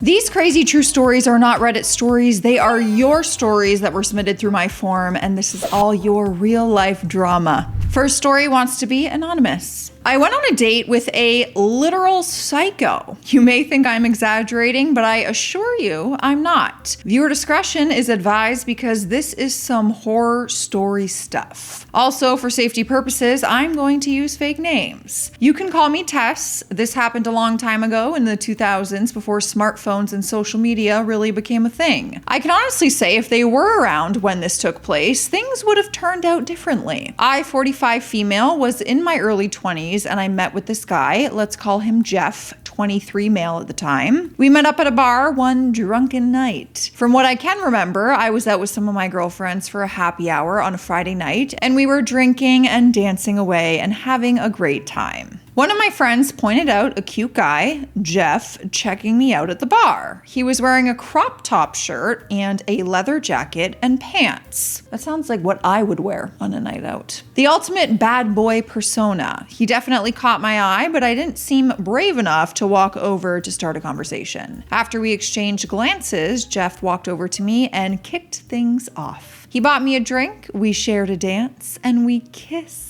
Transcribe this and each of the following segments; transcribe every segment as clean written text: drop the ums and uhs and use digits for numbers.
These crazy true stories are not Reddit stories. They are your stories that were submitted through my form, and this is all your real life drama. First story wants to be anonymous. I went on a date with a literal psycho. You may think I'm exaggerating, but I assure you I'm not. Viewer discretion is advised because this is some horror story stuff. Also, for safety purposes, I'm going to use fake names. You can call me Tess. This happened a long time ago in the 2000s before smartphones and social media really became a thing. I can honestly say if they were around when this took place, things would have turned out differently. I, 45 female, was in my early 20s and I met with this guy. Let's call him Jeff, 23 male at the time. We met up at a bar one drunken night. From what I can remember, I was out with some of my girlfriends for a happy hour on a Friday night, and we were drinking and dancing away and having a great time. One of my friends pointed out a cute guy, Jeff, checking me out at the bar. He was wearing a crop top shirt and a leather jacket and pants. That sounds like what I would wear on a night out. The ultimate bad boy persona. He definitely caught my eye, but I didn't seem brave enough to walk over to start a conversation. After we exchanged glances, Jeff walked over to me and kicked things off. He bought me a drink, we shared a dance, and we kissed.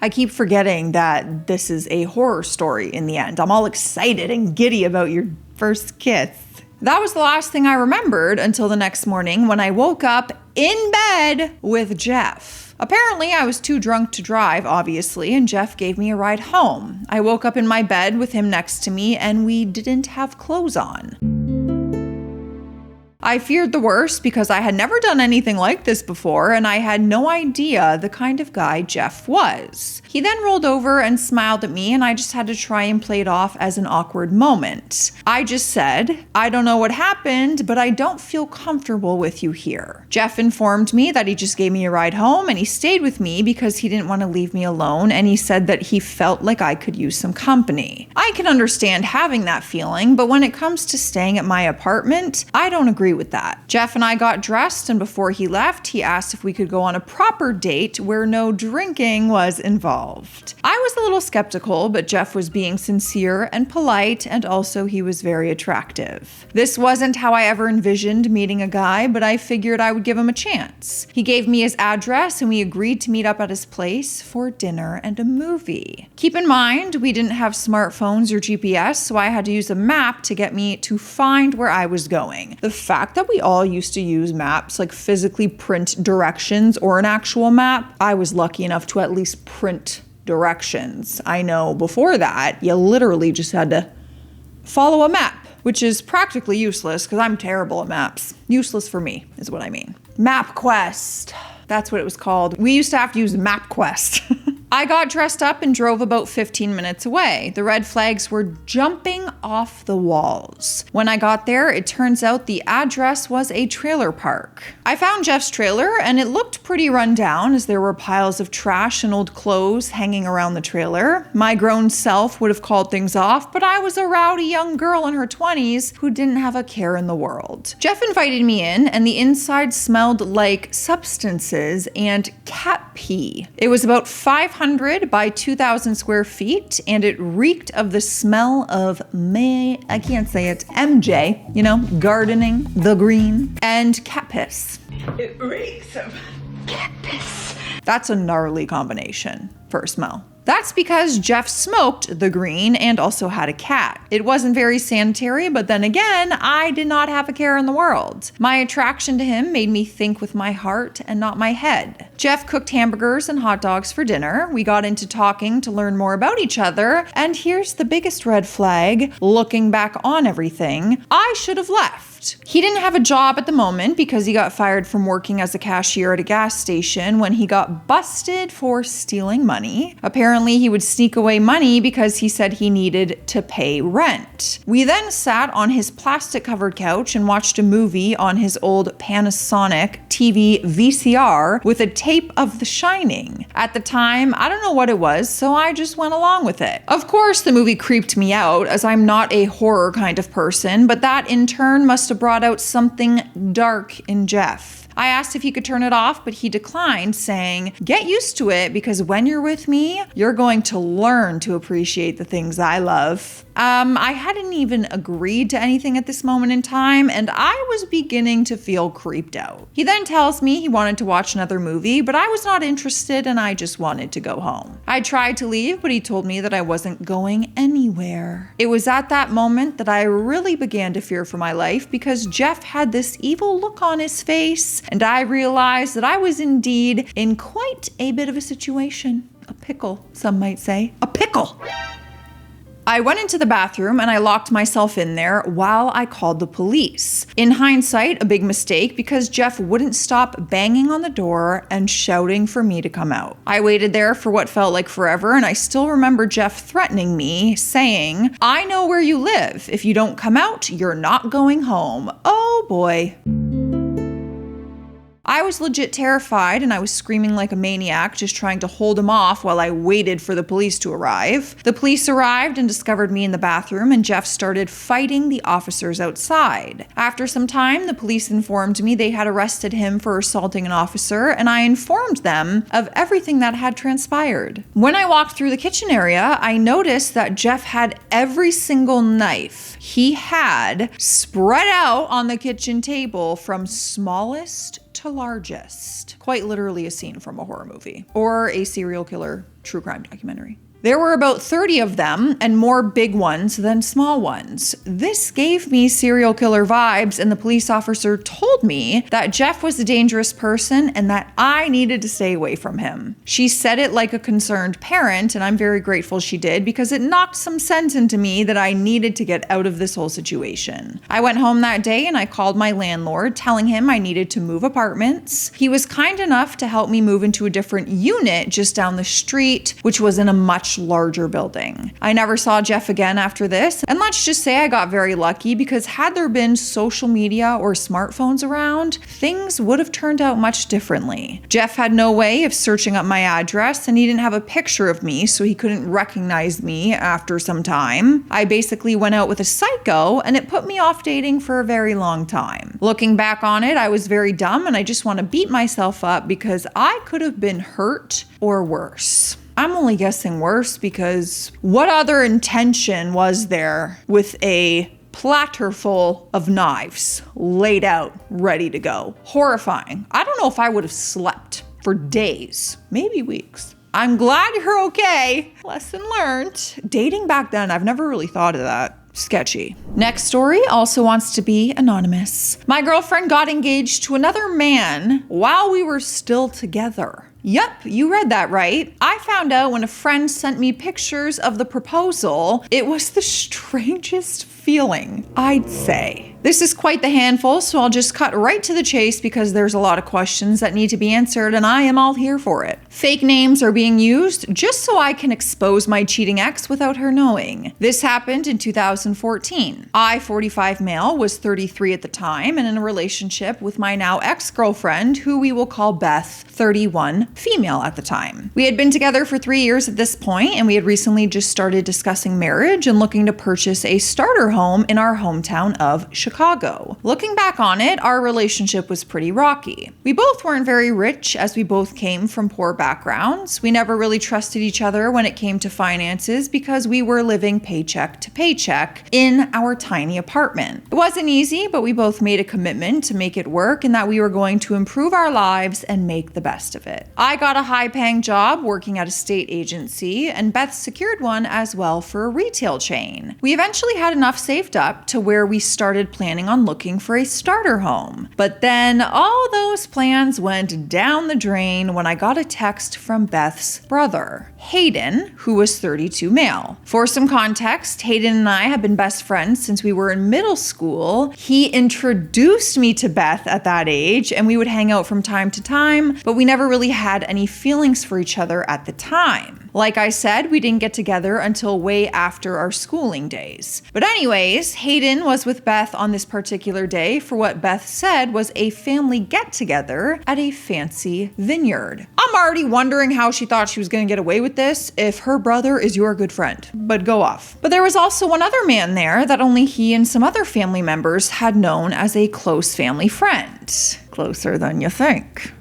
I keep forgetting that this is a horror story in the end. I'm all excited and giddy about your first kiss. That was the last thing I remembered until the next morning when I woke up in bed with Jeff. Apparently, I was too drunk to drive, obviously, and Jeff gave me a ride home. I woke up in my bed with him next to me, and we didn't have clothes on. I feared the worst because I had never done anything like this before and I had no idea the kind of guy Jeff was. He then rolled over and smiled at me and I just had to try and play it off as an awkward moment. I just said, "I don't know what happened, but I don't feel comfortable with you here." Jeff informed me that he just gave me a ride home and he stayed with me because he didn't want to leave me alone, and he said that he felt like I could use some company. I can understand having that feeling, but when it comes to staying at my apartment, I don't agree with that. Jeff and I got dressed, and before he left, he asked if we could go on a proper date where no drinking was involved. I was a little skeptical, but Jeff was being sincere and polite, and also he was very attractive. This wasn't how I ever envisioned meeting a guy, but I figured I would give him a chance. He gave me his address, and we agreed to meet up at his place for dinner and a movie. Keep in mind, we didn't have smartphones or GPS, so I had to use a map to get me to find where I was going. The fact that we all used to use maps, like physically print directions or an actual map, I was lucky enough to at least print directions. I know before that, you literally just had to follow a map, which is practically useless because I'm terrible at maps. Useless for me is what I mean. MapQuest. That's what it was called. We used to have to use MapQuest. I got dressed up and drove about 15 minutes away. The red flags were jumping off the walls. When I got there, it turns out the address was a trailer park. I found Jeff's trailer and it looked pretty run down as there were piles of trash and old clothes hanging around the trailer. My grown self would have called things off, but I was a rowdy young girl in her 20s who didn't have a care in the world. Jeff invited me in and the inside smelled like substances and cat pee. It was about 500 by 2,000 square feet, and it reeked of the smell of MJ, you know, gardening, the green, and cat piss. It reeks of cat piss. That's a gnarly combination for a smell. That's because Jeff smoked the green and also had a cat. It wasn't very sanitary, but then again, I did not have a care in the world. My attraction to him made me think with my heart and not my head. Jeff cooked hamburgers and hot dogs for dinner. We got into talking to learn more about each other, and here's the biggest red flag, looking back on everything, I should have left. He didn't have a job at the moment because he got fired from working as a cashier at a gas station when he got busted for stealing money. Apparently, he would sneak away money because he said he needed to pay rent. We then sat on his plastic-covered couch and watched a movie on his old Panasonic TV VCR with a tape of The Shining. At the time, I don't know what it was, so I just went along with it. Of course, the movie creeped me out as I'm not a horror kind of person, but that in turn must have brought out something dark in Jeff. I asked if he could turn it off, but he declined, saying, "Get used to it, because when you're with me, you're going to learn to appreciate the things I love." I hadn't even agreed to anything at this moment in time, and I was beginning to feel creeped out. He then tells me he wanted to watch another movie, but I was not interested and I just wanted to go home. I tried to leave, but he told me that I wasn't going anywhere. It was at that moment that I really began to fear for my life, because Jeff had this evil look on his face, and I realized that I was indeed in quite a bit of a situation. A pickle, some might say. A pickle! I went into the bathroom and I locked myself in there while I called the police. In hindsight, a big mistake, because Jeff wouldn't stop banging on the door and shouting for me to come out. I waited there for what felt like forever, and I still remember Jeff threatening me, saying, "I know where you live. If you don't come out, you're not going home." Oh boy. I was legit terrified, and I was screaming like a maniac, just trying to hold him off while I waited for the police to arrive. The police arrived and discovered me in the bathroom, and Jeff started fighting the officers outside. After some time, the police informed me they had arrested him for assaulting an officer, and I informed them of everything that had transpired. When I walked through the kitchen area, I noticed that Jeff had every single knife he had spread out on the kitchen table, from smallest to largest. Quite literally a scene from a horror movie or a serial killer true crime documentary. There were about 30 of them, and more big ones than small ones. This gave me serial killer vibes, and the police officer told me that Jeff was a dangerous person and that I needed to stay away from him. She said it like a concerned parent, and I'm very grateful she did, because it knocked some sense into me that I needed to get out of this whole situation. I went home that day and I called my landlord, telling him I needed to move apartments. He was kind enough to help me move into a different unit just down the street, which was in a much larger building. I never saw Jeff again after this, and let's just say I got very lucky, because had there been social media or smartphones around, things would have turned out much differently. Jeff had no way of searching up my address, and he didn't have a picture of me, so he couldn't recognize me after some time. I basically went out with a psycho, and it put me off dating for a very long time. Looking back on it, I was very dumb, and I just want to beat myself up, because I could have been hurt or worse. I'm only guessing worse, because what other intention was there with a platter full of knives laid out, ready to go? Horrifying. I don't know if I would have slept for days, maybe weeks. I'm glad you're okay. Lesson learned. Dating back then, I've never really thought of that. Sketchy. Next story also wants to be anonymous. My girlfriend got engaged to another man while we were still together. Yep, you read that right. I found out when a friend sent me pictures of the proposal. It was the strangest feeling, I'd say. This is quite the handful, so I'll just cut right to the chase, because there's a lot of questions that need to be answered, and I am all here for it. Fake names are being used just so I can expose my cheating ex without her knowing. This happened in 2014. I, 45 male, was 33 at the time, and in a relationship with my now ex-girlfriend, who we will call Beth, 31, female at the time. We had been together for 3 years at this point, and we had recently just started discussing marriage and looking to purchase a starter home in our hometown of Chicago. Looking back on it, our relationship was pretty rocky. We both weren't very rich, as we both came from poor backgrounds. We never really trusted each other when it came to finances, because we were living paycheck to paycheck in our tiny apartment. It wasn't easy, but we both made a commitment to make it work, and that we were going to improve our lives and make the best of it. I got a high-paying job working at a state agency, and Beth secured one as well for a retail chain. We eventually had enough saved up to where we started planning on looking for a starter home. But then all those plans went down the drain when I got a text from Beth's brother, Hayden, who was 32 male. For some context, Hayden and I have been best friends since we were in middle school. He introduced me to Beth at that age, and we would hang out from time to time, but we never really had any feelings for each other at the time. Like I said, we didn't get together until way after our schooling days. But anyways, Hayden was with Beth on this particular day for what Beth said was a family get-together at a fancy vineyard. I'm already wondering how she thought she was gonna get away with this if her brother is your good friend, but go off. But there was also one other man there that only he and some other family members had known as a close family friend. Closer than you think.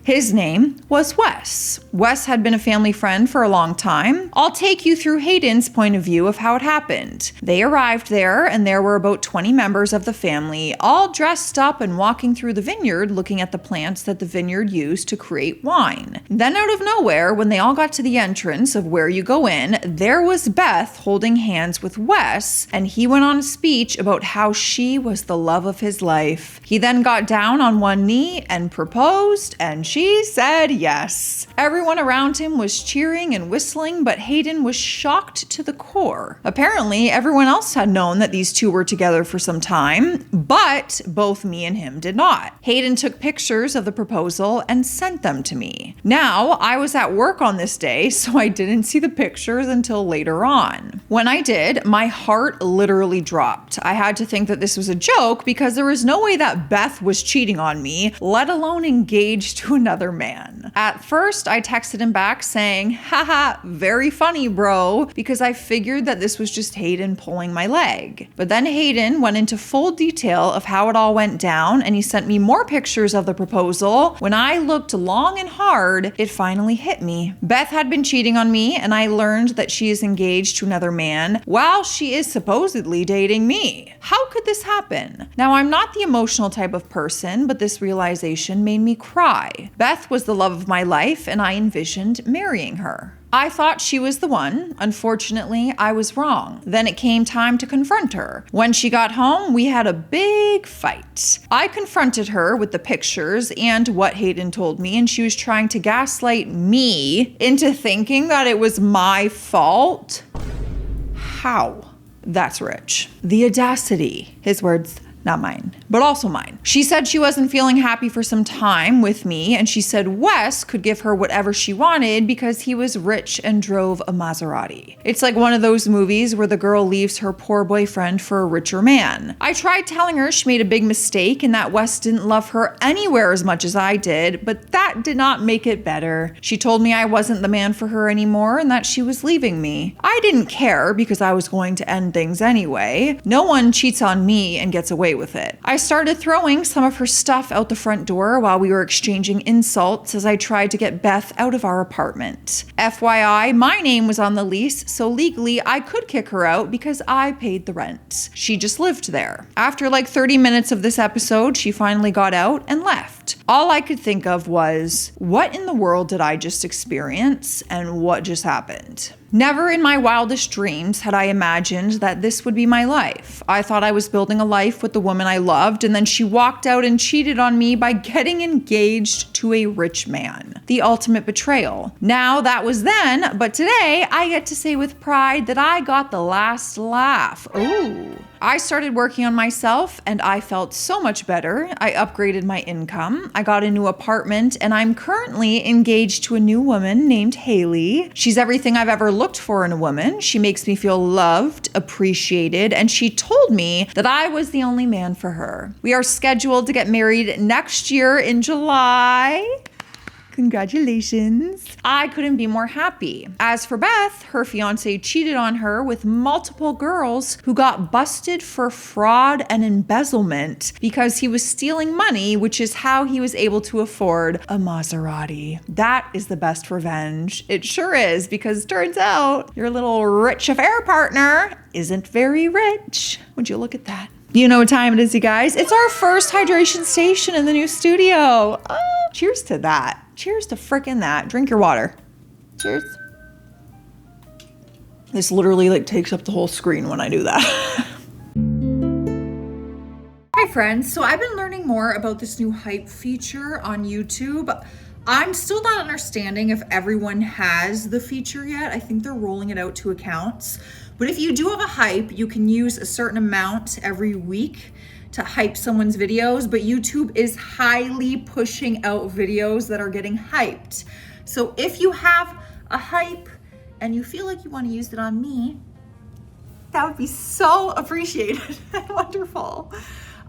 His name was Wes. Wes had been a family friend for a long time. I'll take you through Hayden's point of view of how it happened. They arrived there, and there were about 20 members of the family, all dressed up and walking through the vineyard looking at the plants that the vineyard used to create wine. Then out of nowhere, when they all got to the entrance of where you go in, there was Beth holding hands with Wes, and he went on a speech about how she was the love of his life. He then got down on one knee and proposed, and she said yes. Everyone around him was cheering and whistling, but Hayden was shocked to the core. Apparently, everyone else had known that these two were together for some time, but both me and him did not. Hayden took pictures of the proposal and sent them to me. Now, I was at work on this day, so I didn't see the pictures until later on. When I did, my heart literally dropped. I had to think that this was a joke because there was no way that Beth was cheating on me, let alone engaged to another man. At first, I texted him back saying, haha, very funny, bro, because I figured that this was just Hayden pulling my leg. But then Hayden went into full detail of how it all went down, and he sent me more pictures of the proposal. When I looked long and hard, it finally hit me. Beth had been cheating on me, and I learned that she is engaged to another man while she is supposedly dating me. How could this happen? Now, I'm not the emotional type of person, but this realization made me cry. Beth was the love of my life, and I envisioned marrying her. I thought she was the one. Unfortunately, I was wrong. Then it came time to confront her. When she got home, we had a big fight. I confronted her with the pictures and what Hayden told me, and she was trying to gaslight me into thinking that it was my fault. How? That's rich. The audacity. His words, not mine, but also mine. She said she wasn't feeling happy for some time with me, and she said Wes could give her whatever she wanted because he was rich and drove a Maserati. It's like one of those movies where the girl leaves her poor boyfriend for a richer man. I tried telling her she made a big mistake and that Wes didn't love her anywhere as much as I did, but that did not make it better. She told me I wasn't the man for her anymore and that she was leaving me. I didn't care because I was going to end things anyway. No one cheats on me and gets away with it. I started throwing some of her stuff out the front door while we were exchanging insults as I tried to get Beth out of our apartment. FYI, my name was on the lease, so legally I could kick her out because I paid the rent. She just lived there. After like 30 minutes of this episode, she finally got out and left. All I could think of was, what in the world did I just experience and what just happened? Never in my wildest dreams had I imagined that this would be my life. I thought I was building a life with the woman I loved, and then she walked out and cheated on me by getting engaged to a rich man. The ultimate betrayal. Now, that was then, but today I get to say with pride that I got the last laugh. Ooh. I started working on myself and I felt so much better. I upgraded my income. I got a new apartment and I'm currently engaged to a new woman named Haley. She's everything I've ever looked for in a woman. She makes me feel loved, appreciated, and she told me that I was the only man for her. We are scheduled to get married next year in July. Congratulations. I couldn't be more happy. As for Beth, her fiance cheated on her with multiple girls who got busted for fraud and embezzlement because he was stealing money, which is how he was able to afford a Maserati. That is the best revenge. It sure is, because turns out your little rich affair partner isn't very rich. Would you look at that? You know what time it is, you guys. It's our first hydration station in the new studio. Cheers to that. Cheers to frickin' that. Drink your water. Cheers. This literally like takes up the whole screen when I do that. Hi friends, so I've been learning more about this new hype feature on YouTube. I'm still not understanding if everyone has the feature yet. I think they're rolling it out to accounts. But if you do have a hype, you can use a certain amount every week to hype someone's videos, but YouTube is highly pushing out videos that are getting hyped. So if you have a hype and you feel like you want to use it on me, that would be so appreciated and wonderful.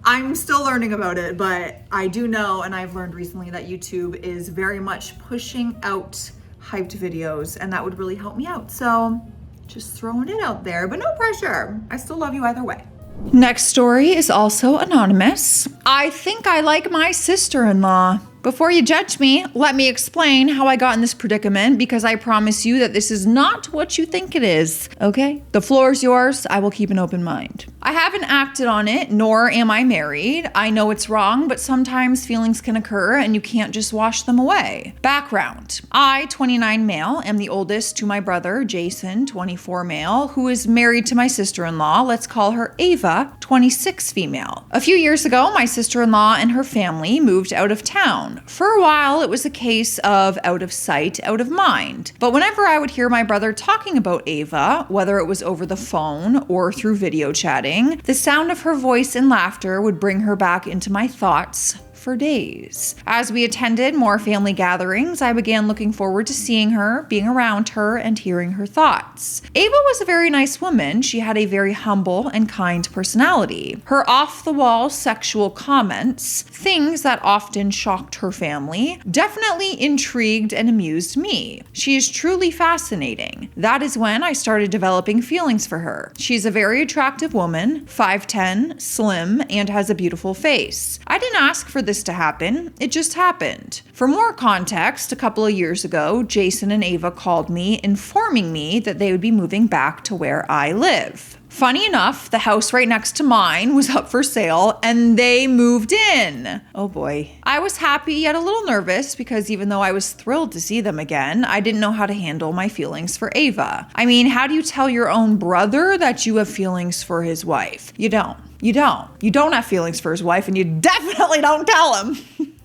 I'm still learning about it, but I do know, and I've learned recently, that YouTube is very much pushing out hyped videos, and that would really help me out. So just throwing it out there, but no pressure. I still love you either way. Next story is also anonymous. I think I like my sister-in-law. Before you judge me, let me explain how I got in this predicament, because I promise you that this is not what you think it is, okay? The floor is yours. I will keep an open mind. I haven't acted on it, nor am I married. I know it's wrong, but sometimes feelings can occur and you can't just wash them away. Background. I, 29 male, am the oldest to my brother, Jason, 24 male, who is married to my sister-in-law. Let's call her Ava, 26 female. A few years ago, my sister-in-law and her family moved out of town. For a while, it was a case of out of sight, out of mind. But whenever I would hear my brother talking about Ava, whether it was over the phone or through video chatting, the sound of her voice and laughter would bring her back into my thoughts for days. As we attended more family gatherings, I began looking forward to seeing her, being around her, and hearing her thoughts. Ava was a very nice woman. She had a very humble and kind personality. Her off-the-wall sexual comments, things that often shocked her family, definitely intrigued and amused me. She is truly fascinating. That is when I started developing feelings for her. She's a very attractive woman, 5'10", slim, and has a beautiful face. I didn't ask for this to happen, it just happened. For more context, a couple of years ago, Jason and Ava called me, informing me that they would be moving back to where I live. Funny enough, the house right next to mine was up for sale and they moved in. Oh boy. I was happy yet a little nervous because even though I was thrilled to see them again, I didn't know how to handle my feelings for Ava. I mean, how do you tell your own brother that you have feelings for his wife? You don't. You don't have feelings for his wife, and you definitely don't tell him.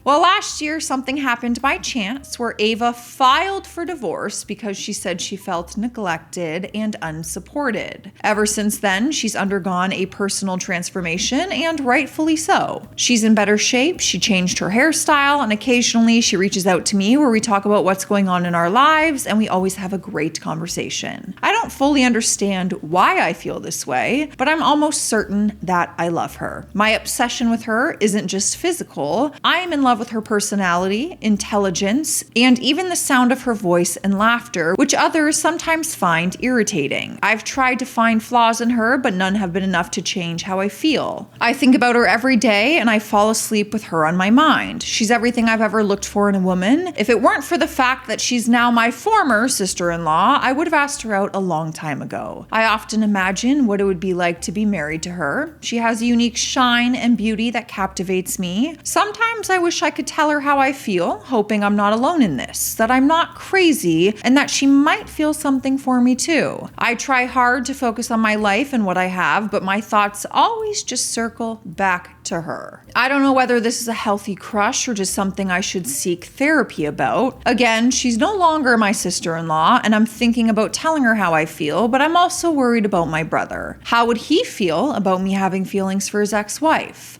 Well, last year, something happened by chance where Ava filed for divorce because she said she felt neglected and unsupported. Ever since then, she's undergone a personal transformation, and rightfully so. She's in better shape, she changed her hairstyle, and occasionally she reaches out to me where we talk about what's going on in our lives, and we always have a great conversation. I don't fully understand why I feel this way, but I'm almost certain that I love her. My obsession with her isn't just physical. I am in love with her personality, intelligence, and even the sound of her voice and laughter, which others sometimes find irritating. I've tried to find flaws in her, but none have been enough to change how I feel. I think about her every day, and I fall asleep with her on my mind. She's everything I've ever looked for in a woman. If it weren't for the fact that she's now my former sister-in-law, I would have asked her out a long time ago. I often imagine what it would be like to be married to her. She has a unique shine and beauty that captivates me. Sometimes I wish I could tell her how I feel, hoping I'm not alone in this, that I'm not crazy, and that she might feel something for me too. I try hard to focus on my life and what I have, but my thoughts always just circle back to her. I don't know whether this is a healthy crush or just something I should seek therapy about. Again, she's no longer my sister-in-law, and I'm thinking about telling her how I feel, but I'm also worried about my brother. How would he feel about me having feelings for his ex-wife?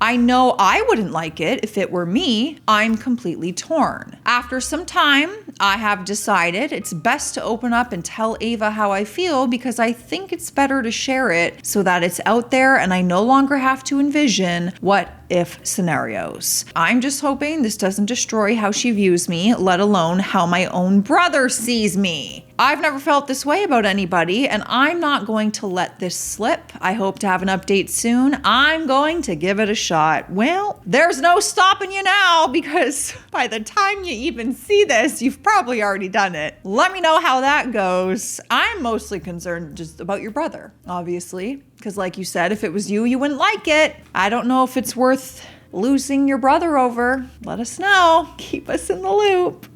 I know I wouldn't like it if it were me. I'm completely torn. After some time, I have decided it's best to open up and tell Ava how I feel because I think it's better to share it so that it's out there and I no longer have to envision what if scenarios. I'm just hoping this doesn't destroy how she views me, let alone how my own brother sees me. I've never felt this way about anybody, and I'm not going to let this slip. I hope to have an update soon. I'm going to give it a shot. Well, there's no stopping you now because by the time you even see this, you've probably already done it. Let me know how that goes. I'm mostly concerned just about your brother, obviously, because like you said, if it was you, you wouldn't like it. I don't know if it's worth losing your brother over. Let us know. Keep us in the loop.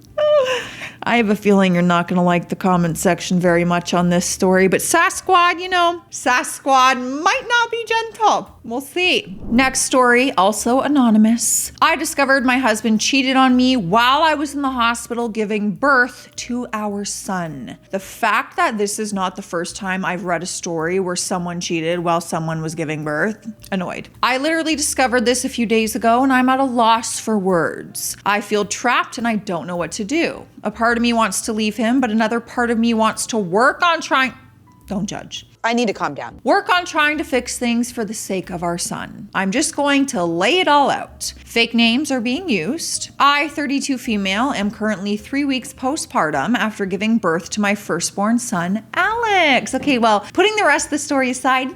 I have a feeling you're not going to like the comment section very much on this story, but Sass Squad, Sass Squad might not be gentle. We'll see. Next story, also anonymous. I discovered my husband cheated on me while I was in the hospital giving birth to our son. The fact that this is not the first time I've read a story where someone cheated while someone was giving birth, annoyed. I literally discovered this a few days ago and I'm at a loss for words. I feel trapped and I don't know what to do. A part of me wants to leave him, but another part of me wants to work on trying. Don't judge. I need to calm down. Work on trying to fix things for the sake of our son. I'm just going to lay it all out. Fake names are being used. I, 32 female, am currently 3 weeks postpartum after giving birth to my firstborn son, Alex. Okay, well, putting the rest of the story aside,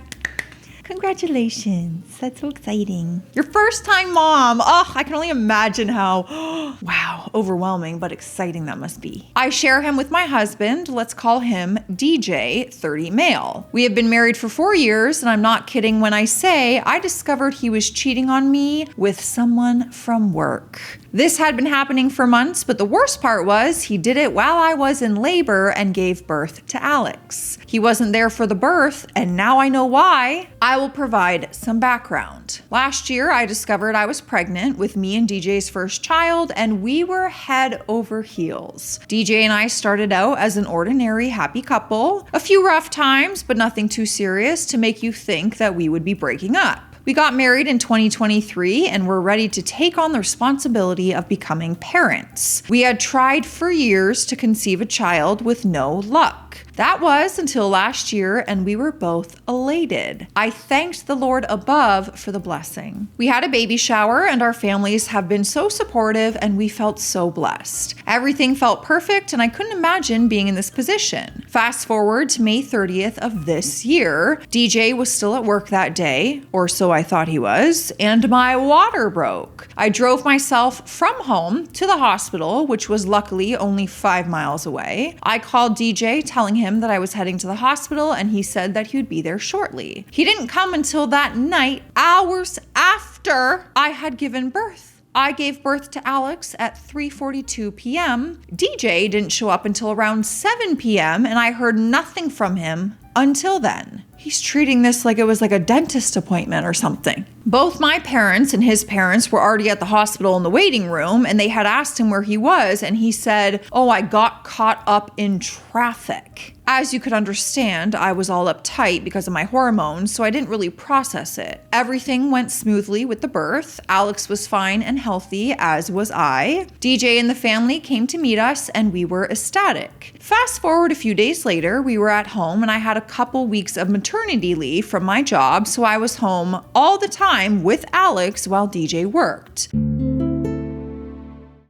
congratulations. That's so exciting. Your first time mom. Oh, I can only imagine how, wow, overwhelming but exciting that must be. I share him with my husband. Let's call him DJ, 30 male. We have been married for 4 years, and I'm not kidding when I say I discovered he was cheating on me with someone from work. This had been happening for months, but the worst part was he did it while I was in labor and gave birth to Alex. He wasn't there for the birth, and now I know why. I will provide some background. Last year, I discovered I was pregnant with me and DJ's first child, and we were head over heels. DJ and I started out as an ordinary happy couple. A few rough times, but nothing too serious to make you think that we would be breaking up. We got married in 2023 and were ready to take on the responsibility of becoming parents. We had tried for years to conceive a child with no luck. That was until last year, and we were both elated. I thanked the Lord above for the blessing. We had a baby shower, and our families have been so supportive, and we felt so blessed. Everything felt perfect, and I couldn't imagine being in this position. Fast forward to May 30th of this year, DJ was still at work that day, or so I thought he was, and my water broke. I drove myself from home to the hospital, which was luckily only 5 miles away. I called DJ telling him that I was heading to the hospital, and he said that he would be there shortly. He didn't come until that night, hours after I had given birth. I gave birth to Alex at 3:42 p.m. DJ didn't show up until around 7 p.m. and I heard nothing from him until then. He's treating this like it was like a dentist appointment or something. Both my parents and his parents were already at the hospital in the waiting room, and they had asked him where he was, and he said, "Oh, I got caught up in traffic." As you could understand, I was all uptight because of my hormones, so I didn't really process it. Everything went smoothly with the birth. Alex was fine and healthy, as was I. DJ and the family came to meet us, and we were ecstatic. Fast forward a few days later, we were at home, and I had a couple weeks of maternity leave from my job, so I was home all the time with Alex while DJ worked.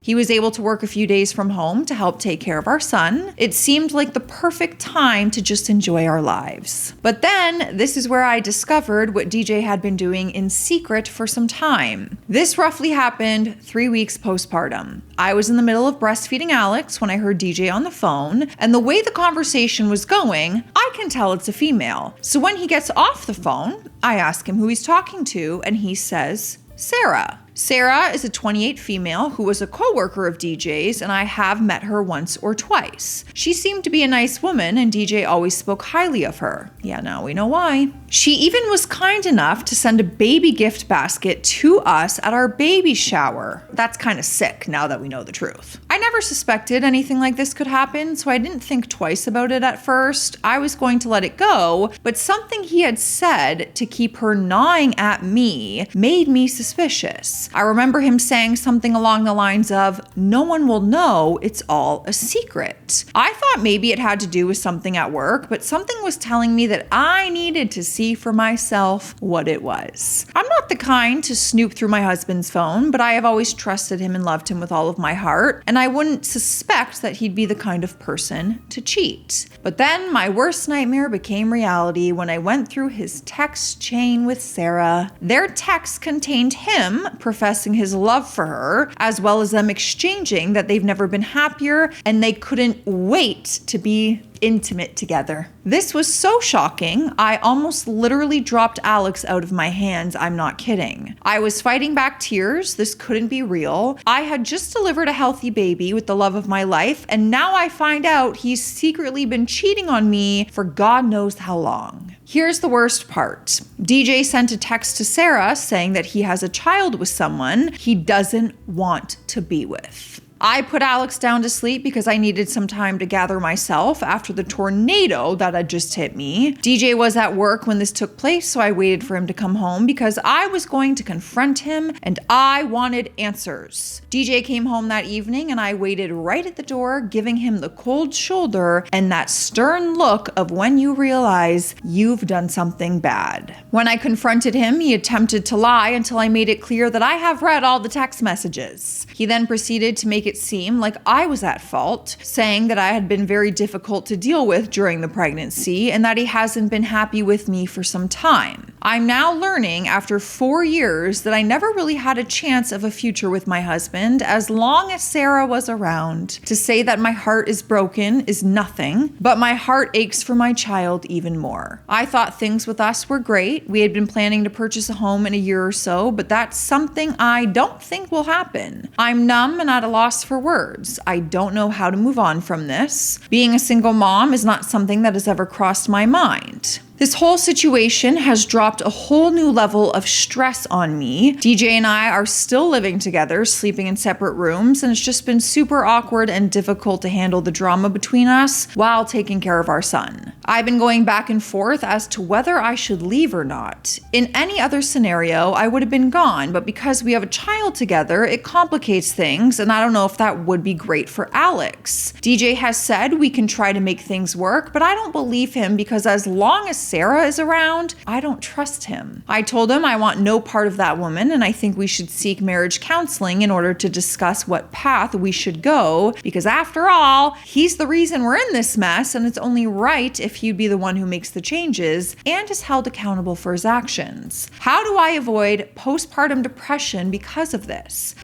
He was able to work a few days from home to help take care of our son. It seemed like the perfect time to just enjoy our lives. But then, this is where I discovered what DJ had been doing in secret for some time. This roughly happened 3 weeks postpartum. I was in the middle of breastfeeding Alex when I heard DJ on the phone, and the way the conversation was going, I can tell it's a female. So when he gets off the phone, I ask him who he's talking to, and he says, Sarah. Sarah is a 28 female who was a co-worker of DJ's, and I have met her once or twice. She seemed to be a nice woman, and DJ always spoke highly of her. Yeah, now we know why. She even was kind enough to send a baby gift basket to us at our baby shower. That's kind of sick now that we know the truth. I never suspected anything like this could happen, so I didn't think twice about it at first. I was going to let it go, but something he had said to keep her gnawing at me made me suspicious. I remember him saying something along the lines of, "No one will know, it's all a secret." I thought maybe it had to do with something at work, but something was telling me that I needed to see for myself what it was. I'm not the kind to snoop through my husband's phone, but I have always trusted him and loved him with all of my heart, and I wouldn't suspect that he'd be the kind of person to cheat. But then my worst nightmare became reality when I went through his text chain with Sarah. Their text contained him professing his love for her, as well as them exchanging that they've never been happier and they couldn't wait to be intimate together. This was so shocking, I almost literally dropped Alex out of my hands. I'm not kidding. I was fighting back tears. This couldn't be real. I had just delivered a healthy baby with the love of my life, and now I find out he's secretly been cheating on me for God knows how long. Here's the worst part. DJ sent a text to Sarah saying that he has a child with someone he doesn't want to be with. I put Alex down to sleep because I needed some time to gather myself after the tornado that had just hit me. DJ was at work when this took place, so I waited for him to come home because I was going to confront him and I wanted answers. DJ came home that evening and I waited right at the door, giving him the cold shoulder and that stern look of when you realize you've done something bad. When I confronted him, he attempted to lie until I made it clear that I have read all the text messages. He then proceeded to make it seem like I was at fault, saying that I had been very difficult to deal with during the pregnancy and that he hasn't been happy with me for some time. I'm now learning after 4 years that I never really had a chance of a future with my husband as long as Sarah was around. To say that my heart is broken is nothing, but my heart aches for my child even more. I thought things with us were great. We had been planning to purchase a home in a year or so, but that's something I don't think will happen. I'm numb and at a loss for words. I don't know how to move on from this. Being a single mom is not something that has ever crossed my mind. This whole situation has dropped a whole new level of stress on me. DJ and I are still living together, sleeping in separate rooms, and it's just been super awkward and difficult to handle the drama between us while taking care of our son. I've been going back and forth as to whether I should leave or not. In any other scenario, I would have been gone, but because we have a child together, it complicates things, and I don't know if that would be great for Alex. DJ has said we can try to make things work, but I don't believe him because as long as Sarah is around, I don't trust him. I told him I want no part of that woman and I think we should seek marriage counseling in order to discuss what path we should go because after all, he's the reason we're in this mess and it's only right if he'd be the one who makes the changes and is held accountable for his actions. How do I avoid postpartum depression because of this?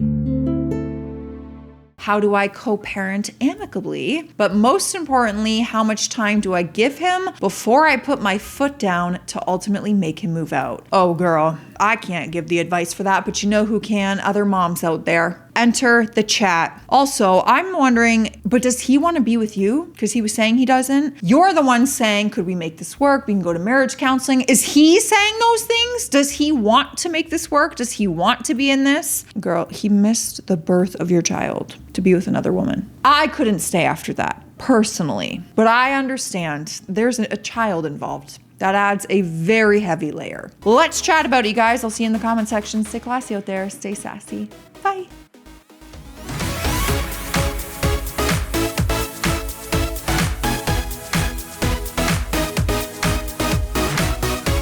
How do I co-parent amicably? But most importantly, how much time do I give him before I put my foot down to ultimately make him move out? Oh girl, I can't give the advice for that, but you know who can? Other moms out there. Enter the chat. Also, I'm wondering, but does he want to be with you? Because he was saying he doesn't. You're the one saying, could we make this work? We can go to marriage counseling. Is he saying those things? Does he want to make this work? Does he want to be in this? Girl, he missed the birth of your child to be with another woman. I couldn't stay after that, personally. But I understand there's a child involved. That adds a very heavy layer. Let's chat about it, you guys. I'll see you in the comment section. Stay classy out there. Stay sassy. Bye.